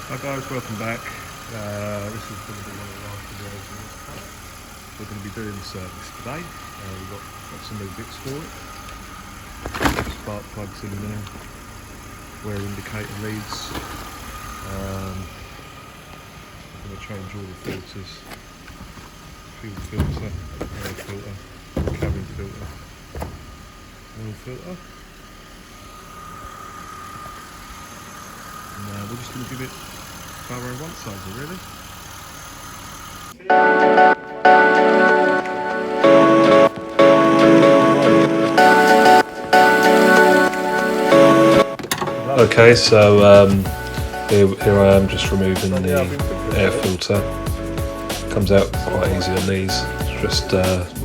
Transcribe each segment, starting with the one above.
Hi guys, welcome back. This is going to be one of the last videos in this part. We're going to be doing the service today. We've got some new bits for it. Spark plugs in there, wear indicator leads. I'm going to change all the filters. Fuel filter, air filter, cabin filter, oil filter. And we're just going to give it thorough once over, really. Okay, so here I am just removing the air filter. Comes out quite easy on these. Just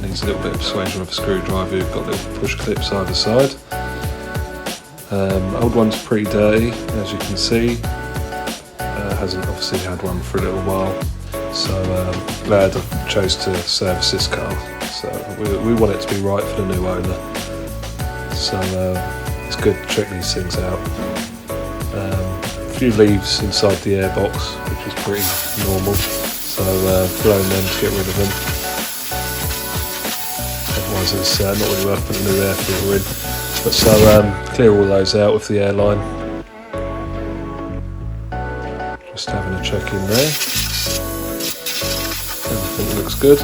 needs a little bit of persuasion of a screwdriver. You've got little push clips either side. Old one's pretty dirty, as you can see. Hasn't obviously had one for a little while, so glad I chose to service this car. So we want it to be right for the new owner. So it's good to check these things out. A few leaves inside the airbox, which is pretty normal. So blowing them to get rid of them. Otherwise it's not really worth putting a new air filter in. But so clear all those out with the airline. Just having a check in there. Everything looks good.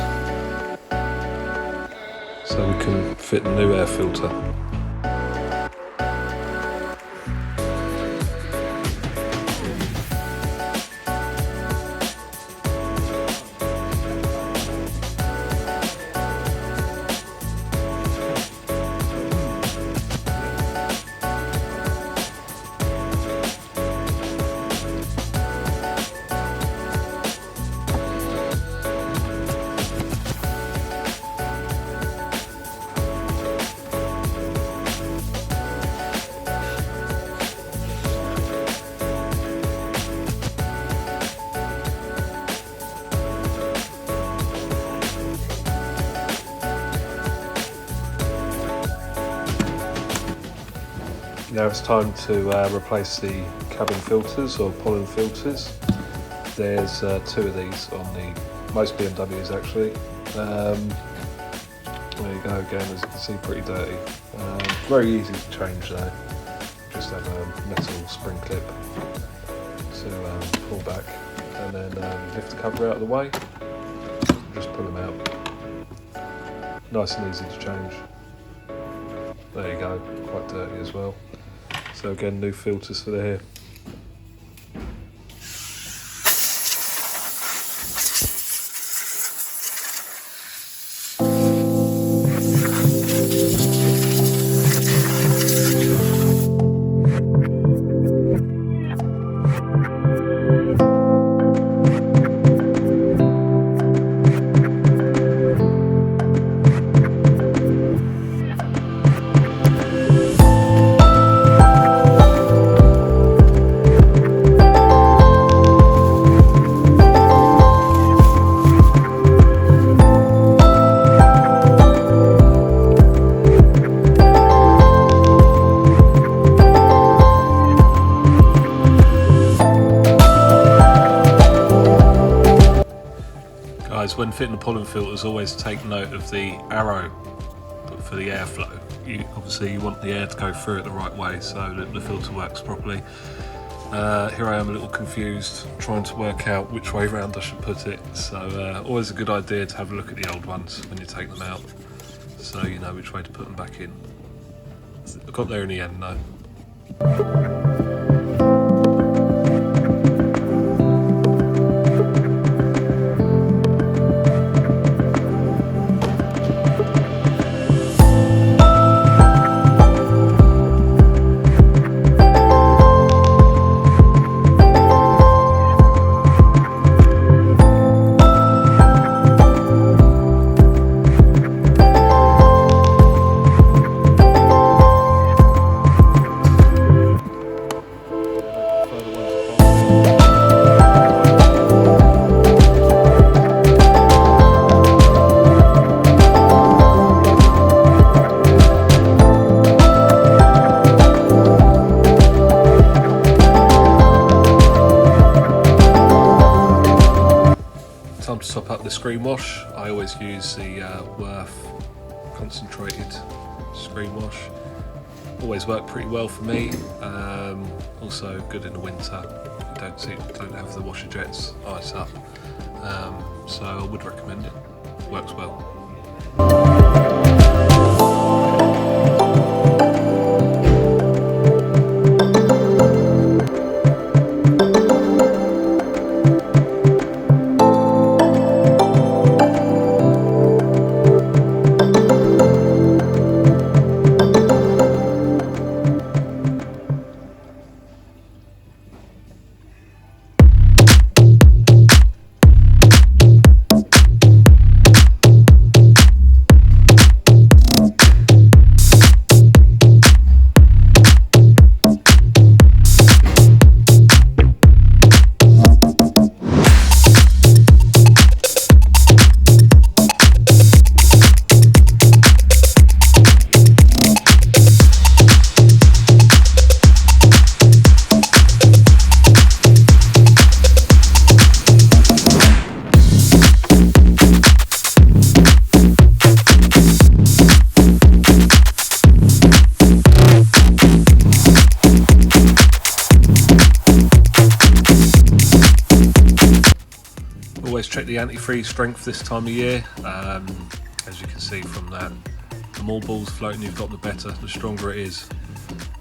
So we can fit the new air filter. Now it's time to replace the cabin filters or pollen filters. There's two of these on most BMWs actually. There you go again, as you can see, pretty dirty. Very easy to change though. Just have a metal spring clip to pull back and then lift the cover out of the way. Just pull them out. Nice and easy to change. There you go, quite dirty as well. So again, new filters for here. When fitting the pollen filters, always take note of the arrow for the airflow. Obviously you want the air to go through it the right way so that the filter works properly. Here I am a little confused, trying to work out which way round I should put it. So always a good idea to have a look at the old ones when you take them out, so you know which way to put them back in. I got there in the end though. the screen wash, I always use the Worth concentrated screen wash. Always worked pretty well for me. Also good in the winter. You don't have the washer jets ice up, so I would recommend it. Works well. Always check the Antifreeze Strength this time of year. As you can see from that, the more balls floating you've got, the better, the stronger it is.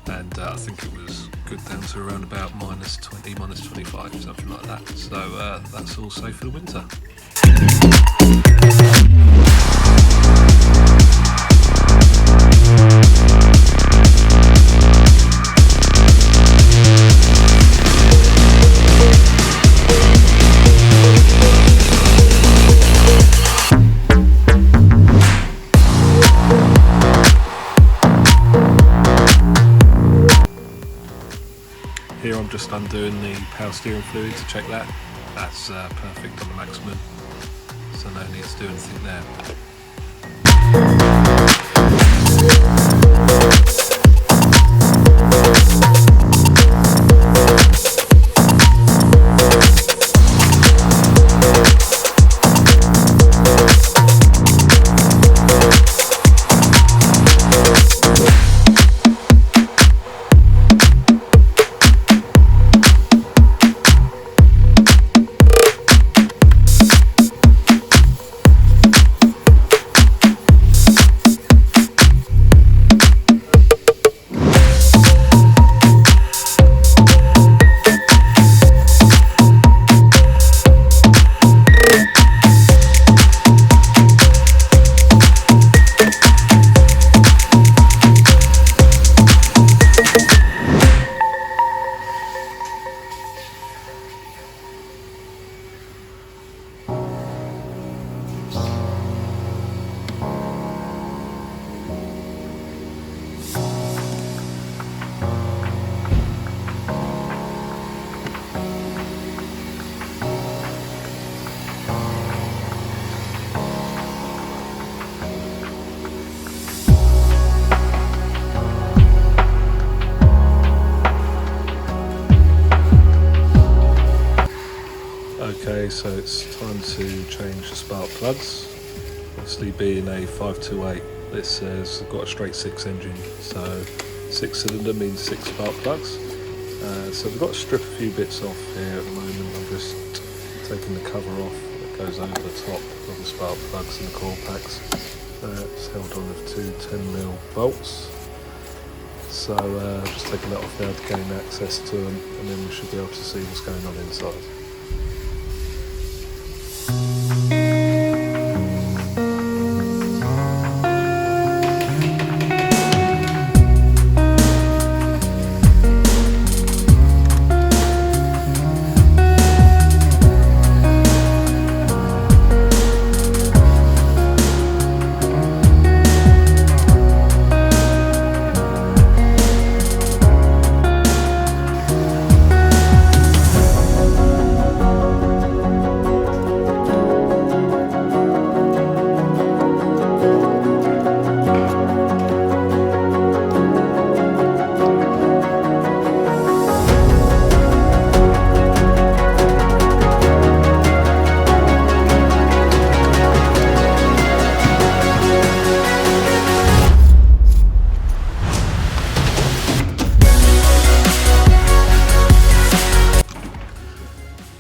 And I think it was good down to around about -20, -25, something like that. So that's all safe for the winter. Here I'm just undoing the power steering fluid to check that. That's perfect on the maximum, so no need to do anything there. Okay, so it's time to change the spark plugs. Obviously being a 528, this says I've got a straight 6 engine, so 6 cylinder means 6 spark plugs. So we've got to strip a few bits off here at the moment. I'm just taking the cover off that goes over the top of the spark plugs and the coil packs. It's held on with two 10mm bolts. So just taking that off now to gain access to them, and then we should be able to see what's going on inside.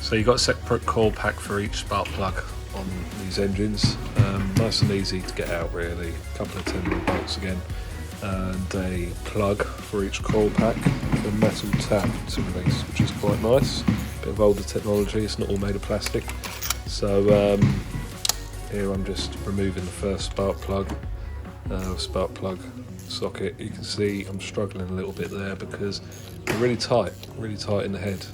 So you've got a separate coil pack for each spark plug on these engines. Nice and easy to get out really. A couple of 10mm bolts again, and a plug for each coil pack, a metal tab to release, which is quite nice. Bit of older technology, it's not all made of plastic. So here I'm just removing the first spark plug socket. You can see I'm struggling a little bit there because they're really tight in the head.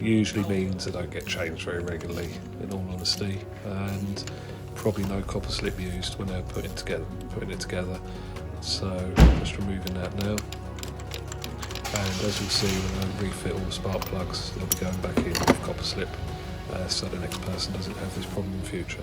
Usually means they don't get changed very regularly, in all honesty, and probably no copper slip used when they're putting it together. So just removing that now, and as you'll see when I refit all the spark plugs, they'll be going back in with copper slip, so the next person doesn't have this problem in future.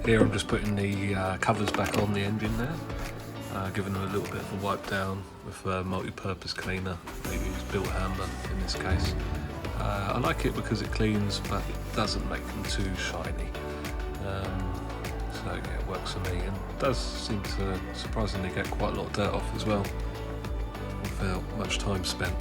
Here I'm just putting the covers back on the engine there, giving them a little bit of a wipe down with a multi-purpose cleaner. Maybe it's Built Hammer in this case. I like it because it cleans, but it doesn't make them too shiny. So yeah, it works for me, and does seem to surprisingly get quite a lot of dirt off as well, without much time spent.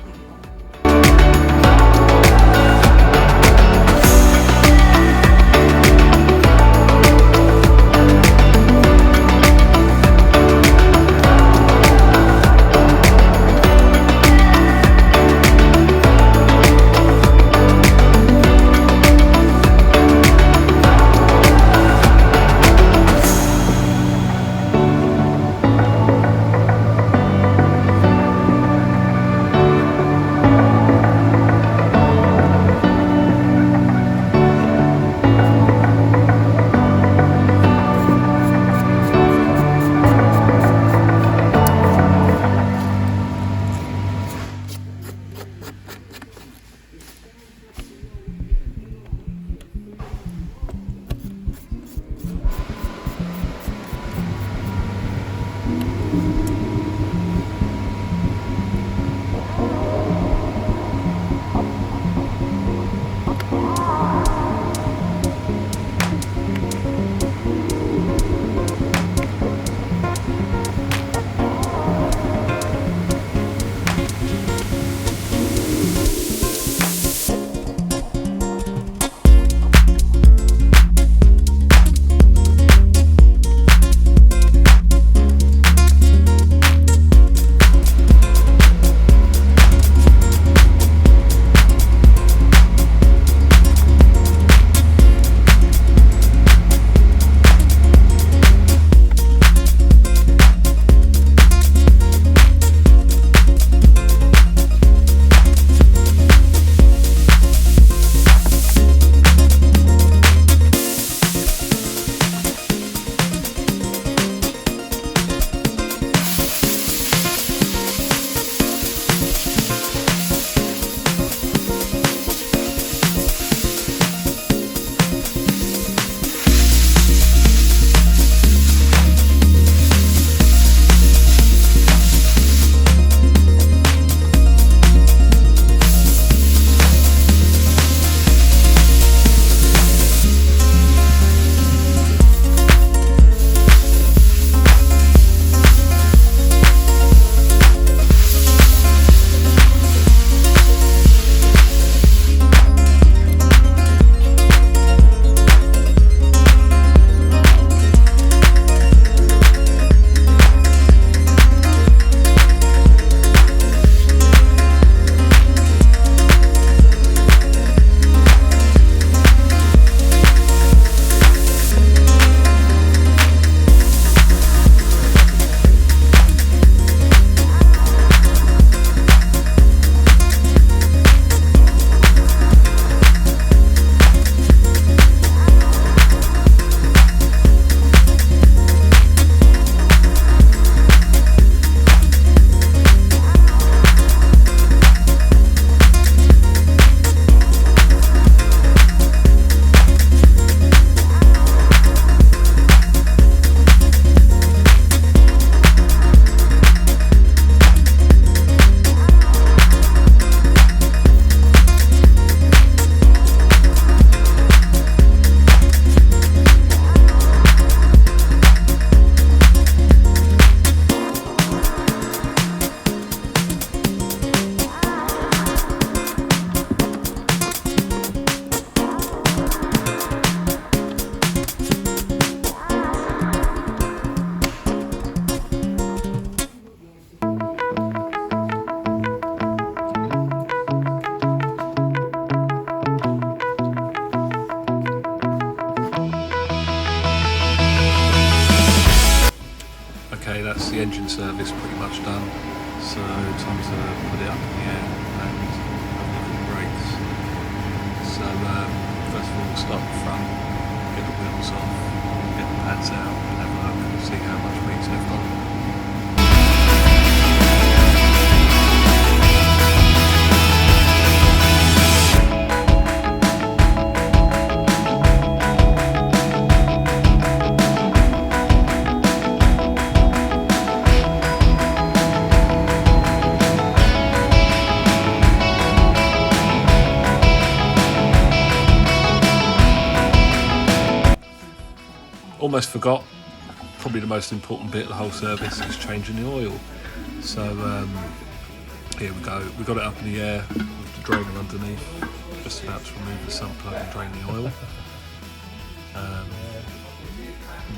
That's the engine service pretty much done, so time to put it up in the air and have a look at the brakes. So first of all we'll start the front, get the wheels off, get the pads out and have a look and see how much weight's left on. almost forgot, probably the most important bit of the whole service is changing the oil. So here we go, we got it up in the air with the drainer underneath, just about to remove the sump plug and drain the oil.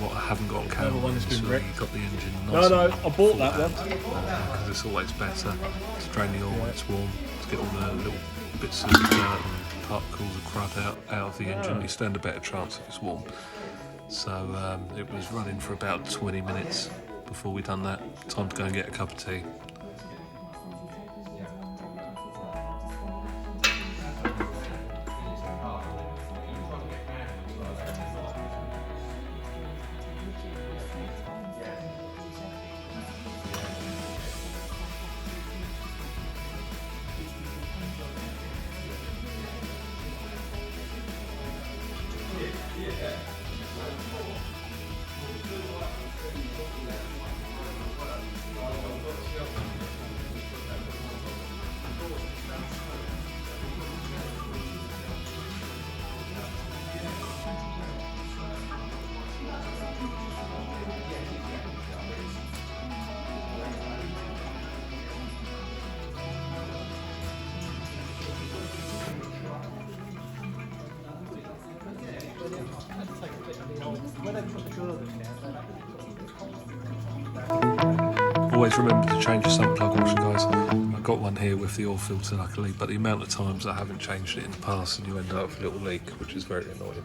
What I haven't got on camera is we got the engine nice. No, I bought that one. Because it's always better to drain the oil when it's warm, to get all the little bits of dirt and particles of crud out of the engine. You stand a better chance if it's warm. So it was running for about 20 minutes before we done that. Time to go and get a cup of tea. Always remember to change your sump plug washer, guys. I've got one here with the oil filter luckily, but the amount of times I haven't changed it in the past and you end up with a little leak, which is very annoying.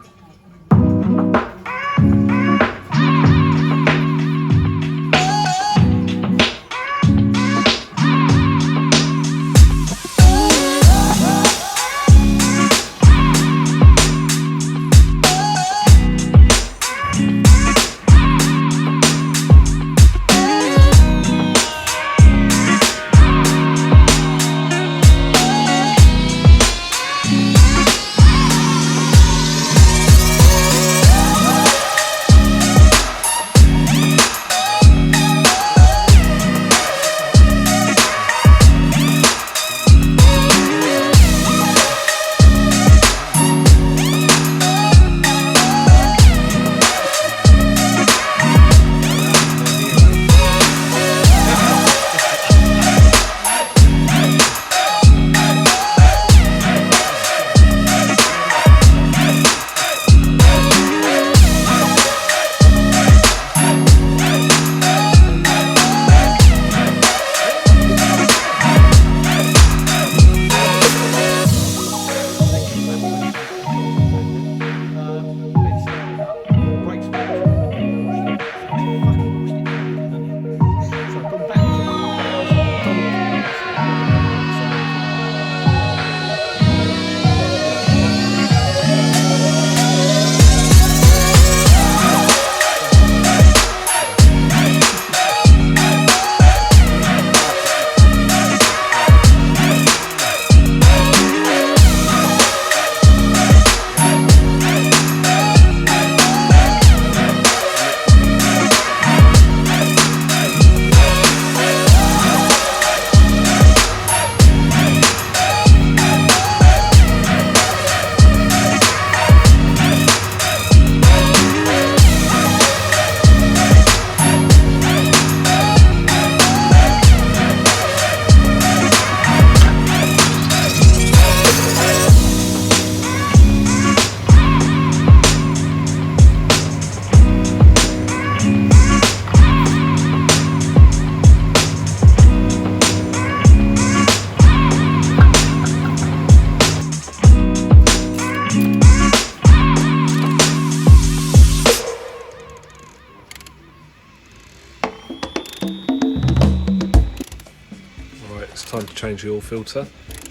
Time to change the oil filter.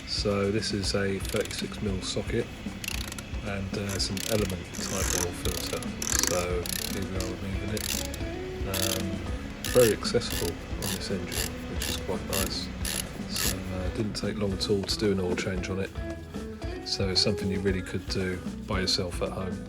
So this is a 36mm socket and it's an element type oil filter. So here we are removing it. Very accessible on this engine, which is quite nice. So it didn't take long at all to do an oil change on it. So it's something you really could do by yourself at home.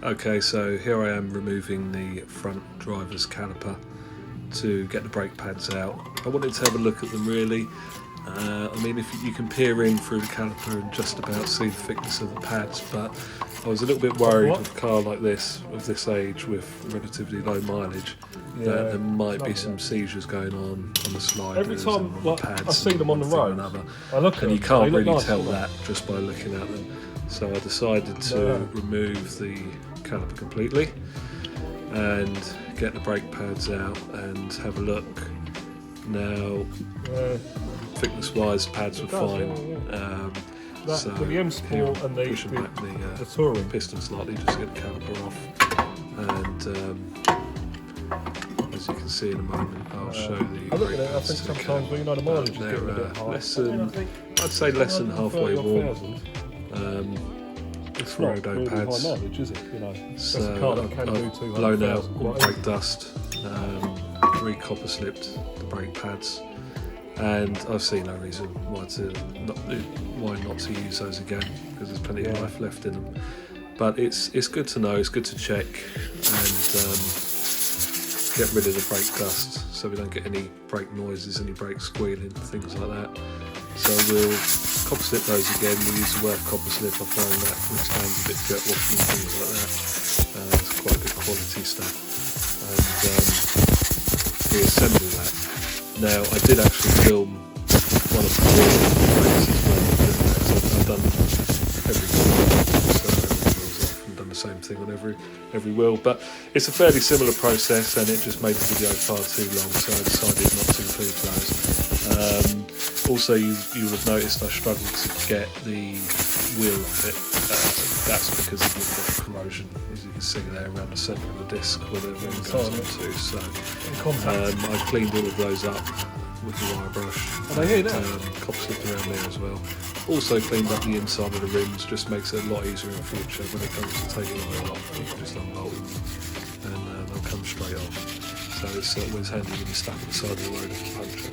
Okay, so here I am removing the front driver's caliper to get the brake pads out. I wanted to have a look at them really. I mean, if you can peer in through the caliper and just about see the thickness of the pads, but I was a little bit worried with a car like this, of this age, with relatively low mileage, that there might be some seizures going on the sliders. Every time and on the pads I see them on the road, I look at them, and you can't really tell that just by looking at them. So I decided to remove the caliper completely and get the brake pads out and have a look. Now, thickness wise, pads were fine. So the M Sport and pushing back the Touring piston slightly just to get the caliper off, and as you can see in a moment, I'll show the brake pads. I think sometimes when you know the mileage is getting a bit high. I'd say less than halfway warm. It's not really pads. high mileage, is it? You know, So I've blown out all brake dust, re-copper slipped the brake pads, and I've seen no reason why not to use those again, because there's plenty of life left in them. But it's good to know, it's good to check and get rid of the brake dust so we don't get any brake noises, any brake squealing, things like that. So we'll copper slip those again. We'll use the work copper slip. I find that withstands a bit jet washing and things like that. It's quite good quality stuff. And reassemble that. Now I did actually film one of the brakes as well. I've done every wheels off and done the same thing on every wheel. But it's a fairly similar process, and it just made the video far too long, so I decided not to include those. Also, you will have noticed I struggled to get the wheel off it. That's because of the corrosion, as you can see there around the centre of the disc where the rim goes onto. So I cleaned all of those up with the wire brush. Copper slipped around there as well. Also cleaned up the inside of the rims, just makes it a lot easier in future when it comes to taking the wheel off. You can just unbolt them and they'll come straight off. So it's always handy when you're stuck at the side of the road and puncture.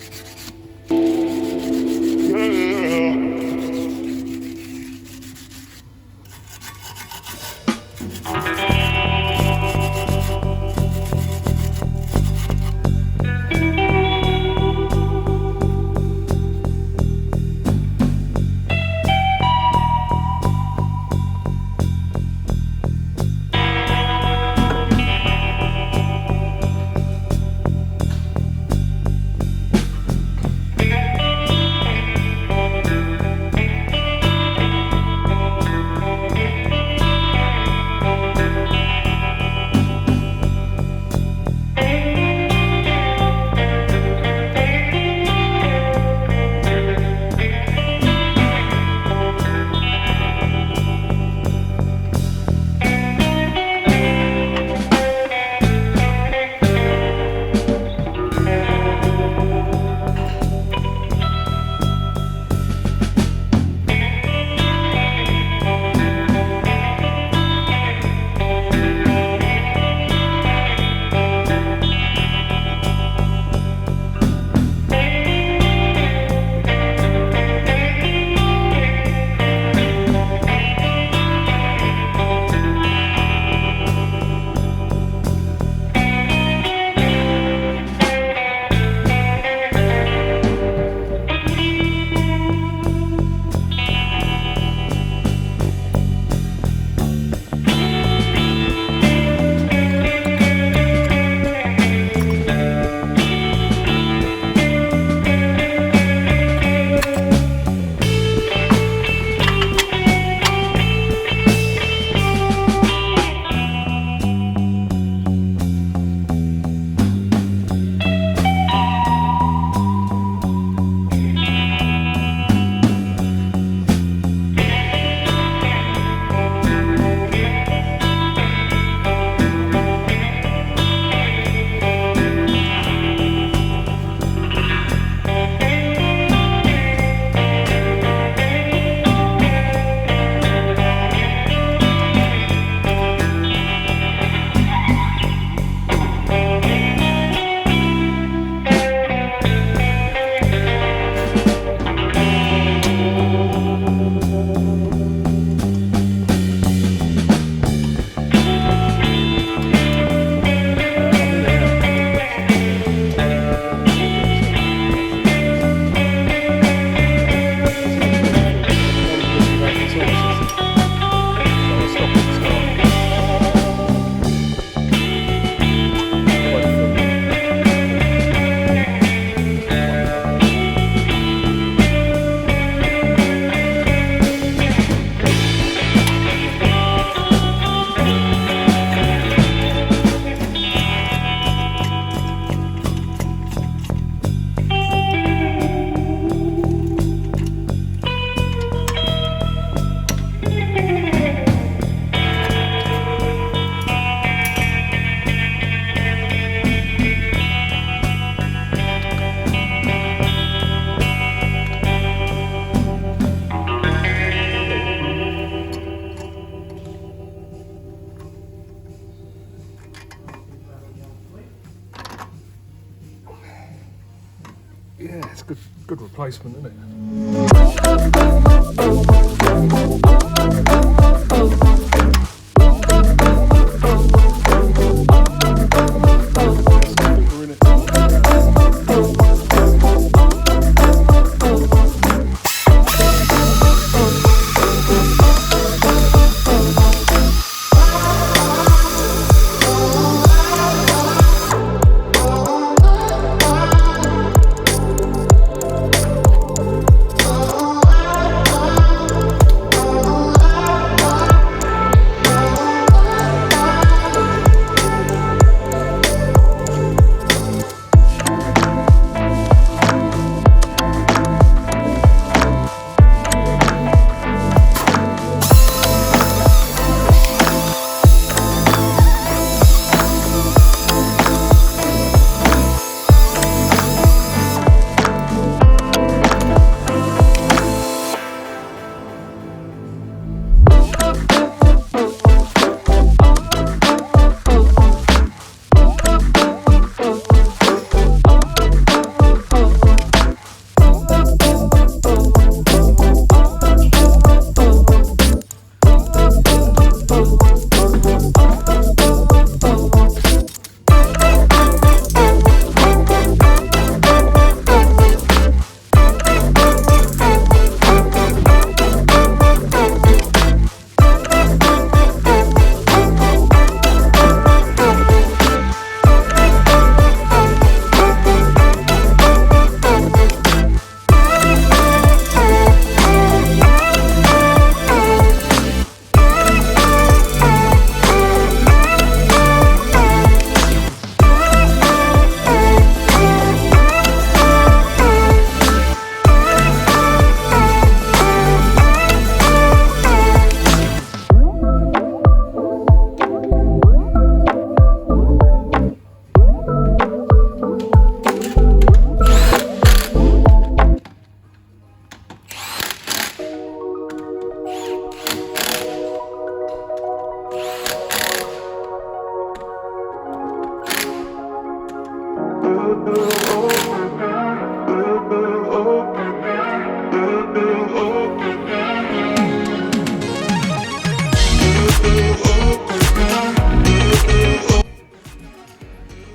Good replacement, isn't it?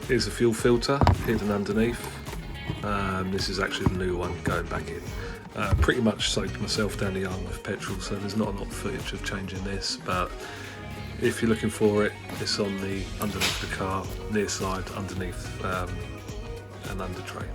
Here's a fuel filter hidden underneath. This is actually the new one going back in. Pretty much soaked myself down the arm with petrol, so there's not a lot of footage of changing this, but if you're looking for it, it's on the underneath the car, near side, underneath an under tray.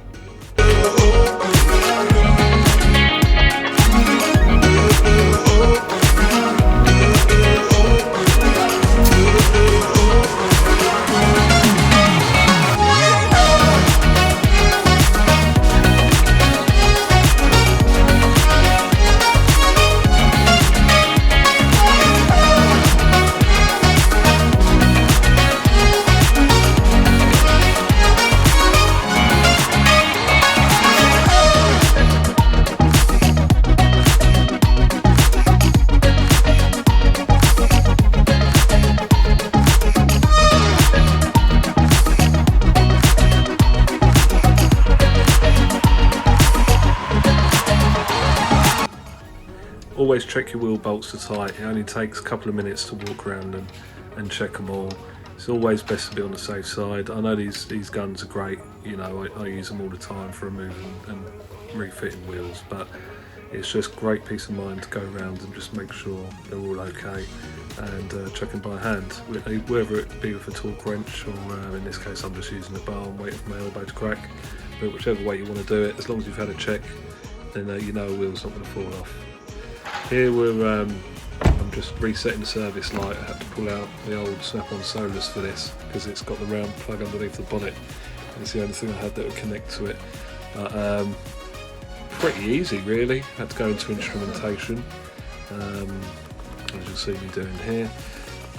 Always check your wheel bolts are tight. It only takes a couple of minutes to walk around and check them all. It's always best to be on the safe side. I know these guns are great, you know, I use them all the time for removing and refitting wheels, but it's just great peace of mind to go around and just make sure they're all okay and check them by hand, whether it be with a torque wrench or in this case I'm just using a bar and waiting for my elbow to crack, but whichever way you want to do it, as long as you've had a check, then you know a wheel's not going to fall off. Here I'm just resetting the service light. I had to pull out the old snap-on solars for this because it's got the round plug underneath the bonnet. It's the only thing I had that would connect to it. But, pretty easy really. Had to go into instrumentation, as you'll see me doing here,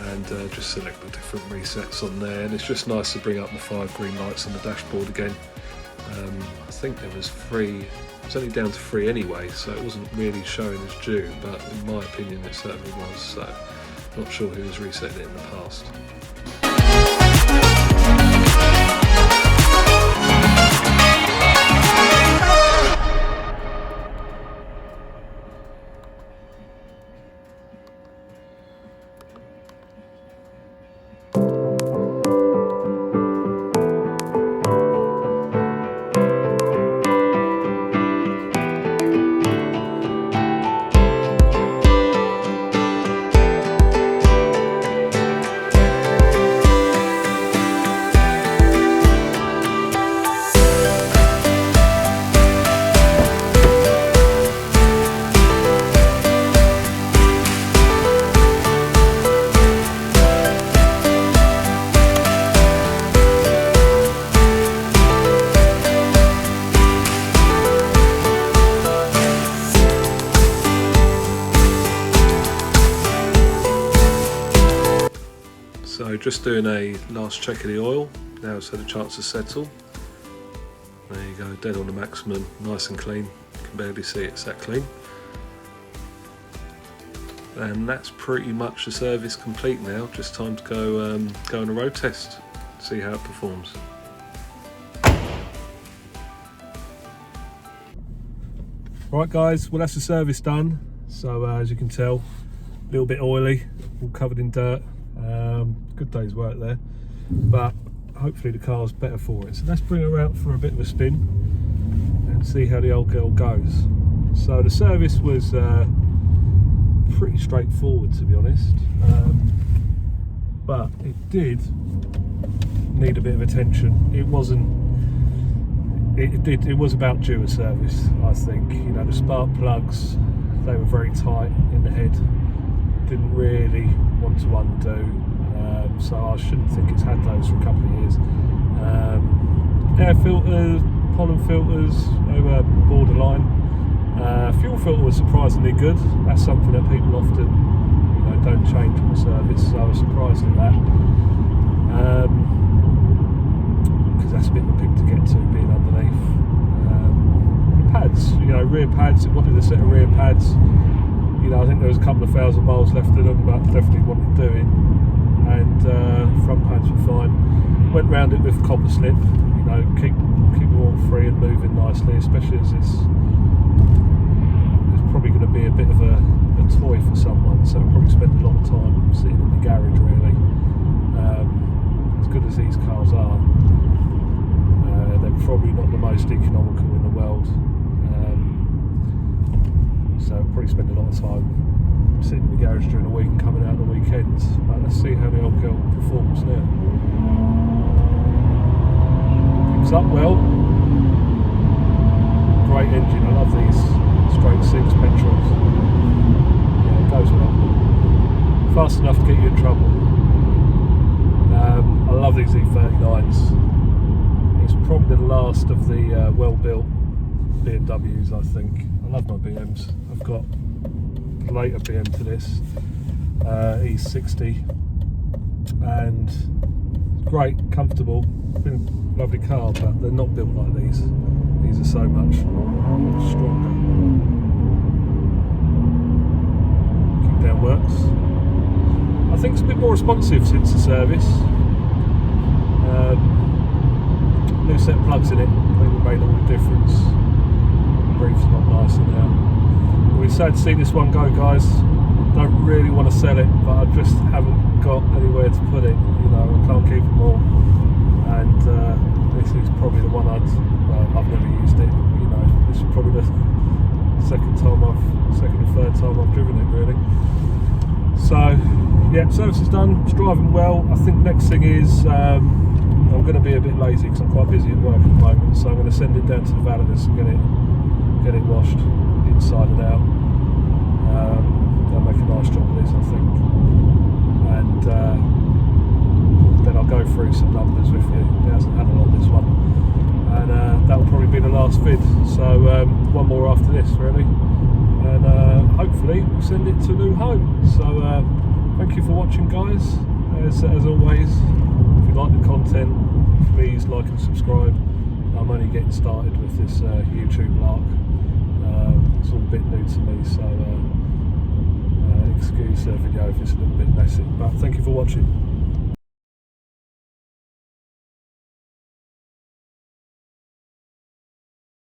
and just select the different resets on there. And it's just nice to bring up the 5 green lights on the dashboard again. I think there was 3. It was only down to 3 anyway, so it wasn't really showing as due, but in my opinion it certainly was, so not sure who was resetting it in the past. So just doing a last check of the oil. Now it's had a chance to settle. There you go, dead on the maximum, nice and clean. You can barely see it's that clean. And that's pretty much the service complete now. Just time to go on a road test, see how it performs. Right guys, well that's the service done. So as you can tell, a little bit oily, all covered in dirt. Good day's work there, but hopefully the car's better for it. So let's bring her out for a bit of a spin and see how the old girl goes. So the service was pretty straightforward, to be honest, but it did need a bit of attention. It wasn't. It was about due a service, I think. You know, the spark plugs, they were very tight in the head. Didn't really want to undo, so I shouldn't think it's had those for a couple of years. Air filters, pollen filters, they were borderline. Fuel filter was surprisingly good. That's something that people often, you know, don't change in the service, so I was surprised at that. Because that's a bit of a pig to get to, being underneath. The pads, you know, rear pads, it wanted a set of rear pads. You know, I think there was a couple of 1,000 miles left in them, but definitely wanted doing. And front pads were fine. Went round it with copper slip, you know, keep them all free and moving nicely, especially as it's probably going to be a bit of a toy for someone, so I'll probably spend a lot of time sitting in the garage really. As good as these cars are, they're probably not the most economical in the world, so I'll probably spend a lot of time sitting in the garage during the week and coming out on the weekends. But let's see how the old girl performs now. Picks up well. Great engine, I love these straight six petrols. Yeah, it goes well. Fast enough to get you in trouble. I love these E39s. It's probably the last of the well-built BMWs, I think. I love my BMs. I've got a later BM to this, E60, and great, comfortable, been a lovely car, but they're not built like these. These are so much stronger. Kick down works. I think it's a bit more responsive since the service. New set of plugs in it, I think it made all the difference. Brief's a lot nicer now. We're sad to see this one go, guys. Don't really want to sell it, but I just haven't got anywhere to put it. You know, I can't keep them all. And this is probably the one I've never used it. You know, this is probably the second or third time I've driven it really. So yeah, service is done. It's driving well. I think next thing is I'm going to be a bit lazy because I'm quite busy at work at the moment. So I'm going to send it down to the valeters and get it washed inside and out. They'll make a nice job of this, I think. And then I'll go through some numbers with you. It hasn't had a lot this one. And that'll probably be the last vid. So one more after this really. And hopefully we'll send it to a new home. So thank you for watching, guys. As always, if you like the content, please like and subscribe. I'm only getting started with this YouTube lark. It's all a bit new to me, so excuse the video if it's a little bit messy, but thank you for watching.